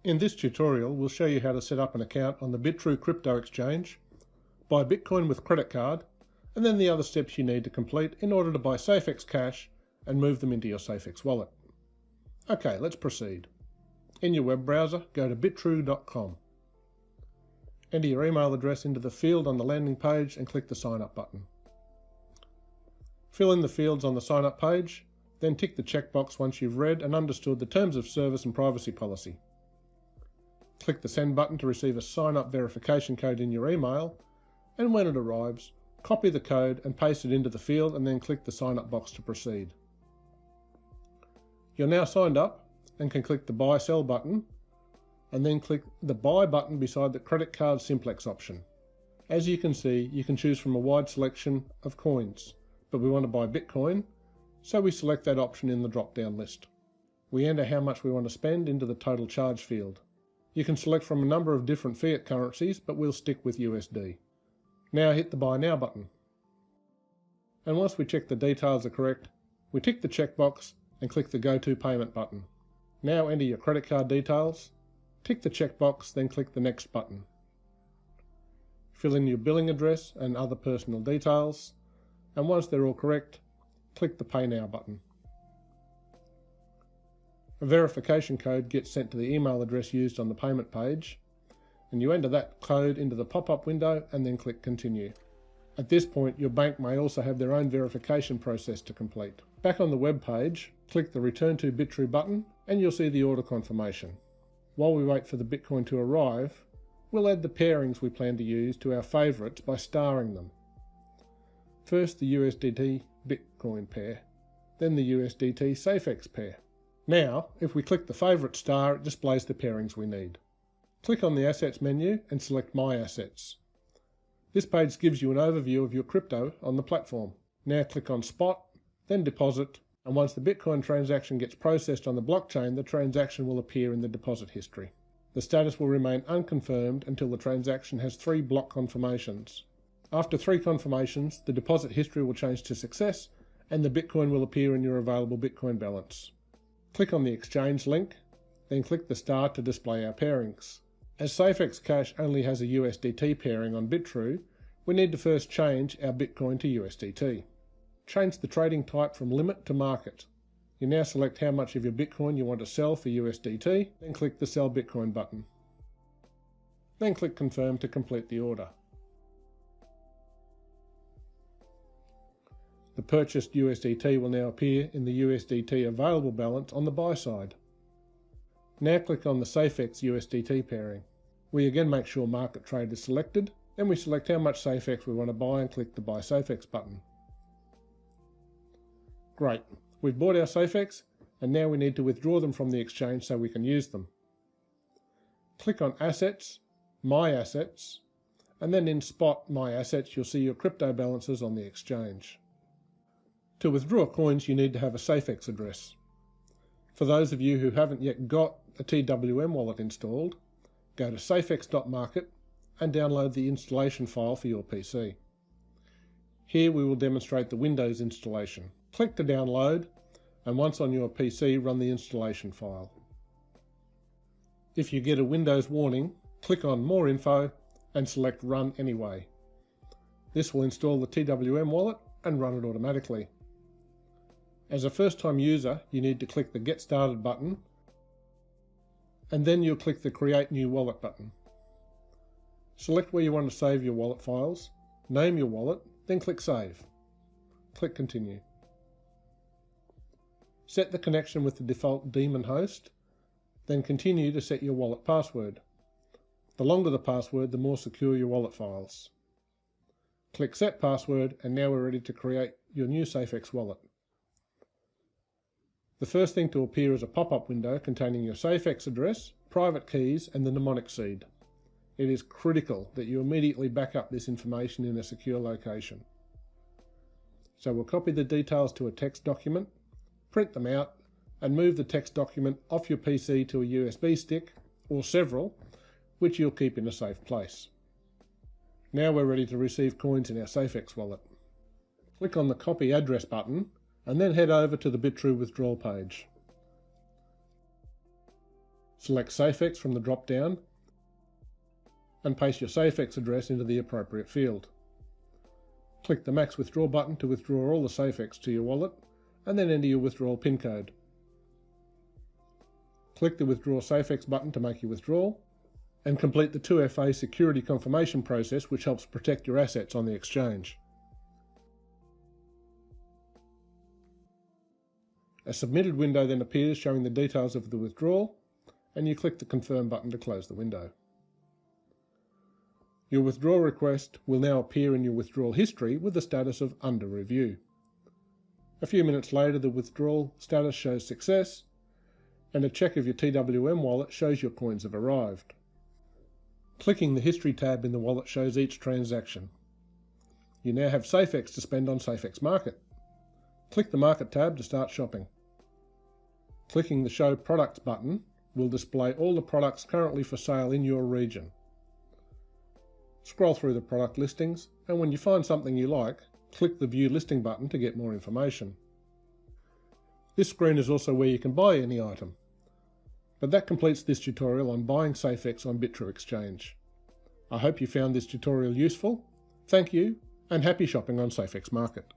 In this tutorial, we'll show you how to set up an account on the Bitru crypto exchange, buy Bitcoin with credit card, and then the other steps you need to complete in order to buy Safex Cash and move them into your Safex wallet. Okay, let's proceed. In your web browser, go to bitru.com. Enter your email address into the field on the landing page and click the Sign Up button. Fill in the fields on the Sign Up page, then tick the checkbox once you've read and understood the Terms of Service and Privacy Policy. Click the Send button to receive a sign-up verification code in your email, and when it arrives, copy the code and paste it into the field and then click the Sign Up box to proceed. You're now signed up and can click the Buy Sell button, and then click the Buy button beside the Credit Card Simplex option. As you can see, you can choose from a wide selection of coins, but we want to buy Bitcoin, so we select that option in the drop-down list. We enter how much we want to spend into the total charge field. You can select from a number of different fiat currencies, but we'll stick with USD. Now hit the Buy Now button. And once we check the details are correct, we tick the checkbox and click the Go To Payment button. Now enter your credit card details, tick the checkbox, then click the Next button. Fill in your billing address and other personal details, and once they're all correct, click the Pay Now button. A verification code gets sent to the email address used on the payment page, and you enter that code into the pop-up window and then click Continue. At this point, your bank may also have their own verification process to complete. Back on the web page, click the Return to Bitru button and you'll see the order confirmation. While we wait for the Bitcoin to arrive, we'll add the pairings we plan to use to our favourites by starring them. First the USDT Bitcoin pair, then the USDT Safex pair. Now, if we click the favourite star, it displays the pairings we need. Click on the Assets menu and select My Assets. This page gives you an overview of your crypto on the platform. Now click on Spot, then Deposit, and once the Bitcoin transaction gets processed on the blockchain, the transaction will appear in the deposit history. The status will remain unconfirmed until the transaction has 3 block confirmations. After 3 confirmations, the deposit history will change to success, and the Bitcoin will appear in your available Bitcoin balance. Click on the exchange link, then click the star to display our pairings. As Safex Cash only has a USDT pairing on Bitru, we need to first change our Bitcoin to USDT. Change the trading type from limit to market. You now select how much of your Bitcoin you want to sell for USDT, then click the Sell Bitcoin button. Then click Confirm to complete the order. The purchased USDT will now appear in the USDT available balance on the buy side. Now click on the Safex USDT pairing. We again make sure Market Trade is selected, then we select how much Safex we want to buy and click the Buy Safex button. Great, we've bought our Safex and now we need to withdraw them from the exchange so we can use them. Click on Assets, My Assets, and then in Spot My Assets you'll see your crypto balances on the exchange. To withdraw coins, you need to have a Safex address. For those of you who haven't yet got a TWM wallet installed, go to safex.market and download the installation file for your PC. Here we will demonstrate the Windows installation. Click to download, and once on your PC, run the installation file. If you get a Windows warning, click on More Info and select Run Anyway. This will install the TWM wallet and run it automatically. As a first-time user, you need to click the Get Started button, and then you'll click the Create New Wallet button. Select where you want to save your wallet files, name your wallet, then click Save. Click Continue. Set the connection with the default daemon host, then continue to set your wallet password. The longer the password, the more secure your wallet files. Click Set Password, and now we're ready to create your new Safex wallet. The first thing to appear is a pop-up window containing your Safex address, private keys, and the mnemonic seed. It is critical that you immediately back up this information in a secure location. So we'll copy the details to a text document, print them out, and move the text document off your PC to a USB stick, or several, which you'll keep in a safe place. Now we're ready to receive coins in our Safex wallet. Click on the Copy Address button, and then head over to the Bitru withdrawal page. Select Safex from the drop-down and paste your Safex address into the appropriate field. Click the Max Withdraw button to withdraw all the Safex to your wallet, and then enter your withdrawal PIN code. Click the Withdraw Safex button to make your withdrawal, and complete the 2FA security confirmation process, which helps protect your assets on the exchange. A submitted window then appears showing the details of the withdrawal, and you click the Confirm button to close the window. Your withdrawal request will now appear in your withdrawal history with the status of Under Review. A few minutes later, the withdrawal status shows success, and a check of your TWM wallet shows your coins have arrived. Clicking the History tab in the wallet shows each transaction. You now have Safex to spend on Safex Market. Click the Market tab to start shopping. Clicking the Show Products button will display all the products currently for sale in your region. Scroll through the product listings, and when you find something you like, click the View Listing button to get more information. This screen is also where you can buy any item. But that completes this tutorial on buying Safex on Bitru Exchange. I hope you found this tutorial useful. Thank you, and happy shopping on Safex Market.